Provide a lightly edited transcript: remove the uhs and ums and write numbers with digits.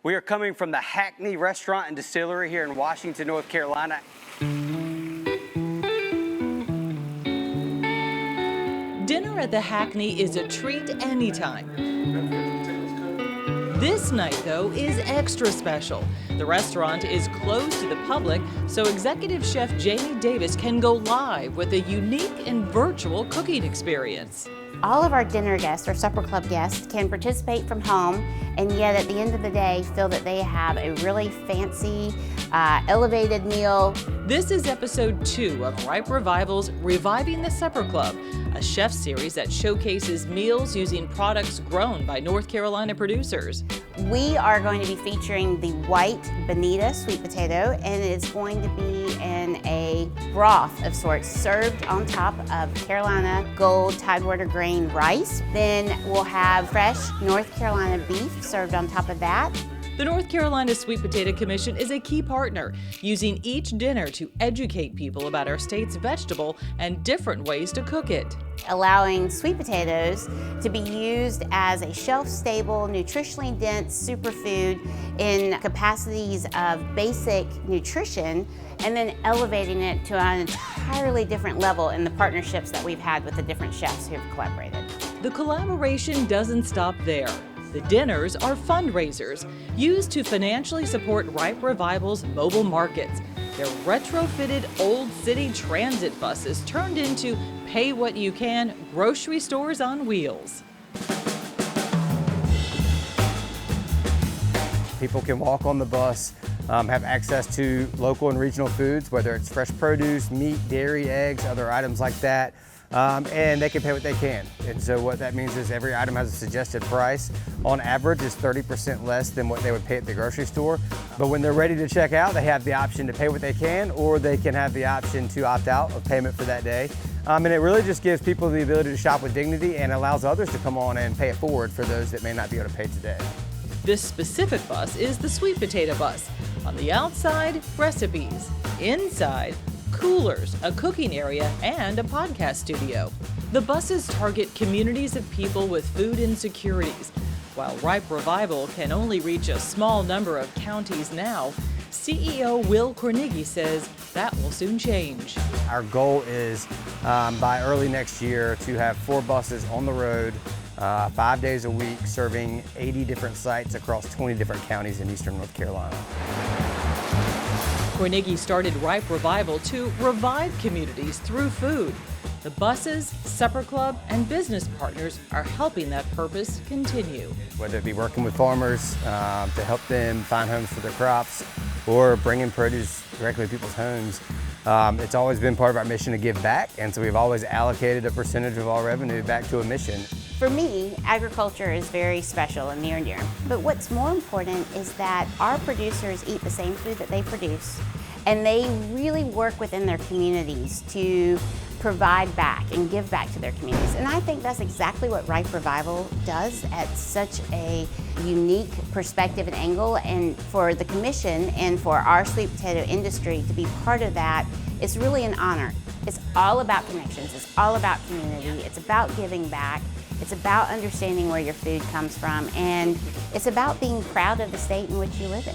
We are coming from the Hackney Restaurant and Distillery here in Washington, North Carolina. Dinner at the Hackney is a treat anytime. This night, though, is extra special. The restaurant is closed to the public, so Executive Chef Jamie Davis can go live with a unique and virtual cooking experience. All of our dinner guests or supper club guests can participate from home, and yet at the end of the day feel that they have a really fancy, elevated meal. This is episode 2 of Ripe Revival's Reviving the Supper Club, a chef series that showcases meals using products grown by North Carolina producers. We are going to be featuring the white bonita sweet potato, and it's going to be in a broth of sorts served on top of Carolina Gold Tidewater grain rice. Then we'll have fresh North Carolina beef served on top of that. The North Carolina Sweet Potato Commission is a key partner, using each dinner to educate people about our state's vegetable and different ways to cook it. Allowing sweet potatoes to be used as a shelf-stable, nutritionally dense superfood in capacities of basic nutrition, and then elevating it to an entirely different level in the partnerships that we've had with the different chefs who have collaborated. The collaboration doesn't stop there. The dinners are fundraisers used to financially support Ripe Revival's mobile markets. They're retrofitted Old City Transit buses turned into pay-what-you-can grocery stores on wheels. People can walk on the bus, have access to local and regional foods, whether it's fresh produce, meat, dairy, eggs, other items like that. And they can pay what they can. And so what that means is every item has a suggested price. On average, it's 30% less than what they would pay at the grocery store. But when they're ready to check out, they have the option to pay what they can, or they can have the option to opt out of payment for that day. And it really just gives people the ability to shop with dignity and allows others to come on and pay it forward for those that may not be able to pay today. This specific bus is the Sweet Potato bus. On the outside, recipes. Inside, coolers, a cooking area, and a podcast studio. The buses target communities of people with food insecurities. While Ripe Revival can only reach a small number of counties now, CEO Will Cornigi says that will soon change. Our goal is by early next year to have 4 buses on the road 5 days a week, serving 80 different sites across 20 different counties in eastern North Carolina. Cornigi started Ripe Revival to revive communities through food. The buses, supper club, and business partners are helping that purpose continue. Whether it be working with farmers to help them find homes for their crops, or bringing produce directly to people's homes, it's always been part of our mission to give back, and so we've always allocated a percentage of our revenue back to a mission. For me, agriculture is very special and near and dear. But what's more important is that our producers eat the same food that they produce, and they really work within their communities to provide back and give back to their communities. And I think that's exactly what Ripe Revival does at such a unique perspective and angle. And for the commission and for our sweet potato industry to be part of that, it's really an honor. It's all about connections, it's all about community, it's about giving back. It's about understanding where your food comes from, and it's about being proud of the state in which you live in.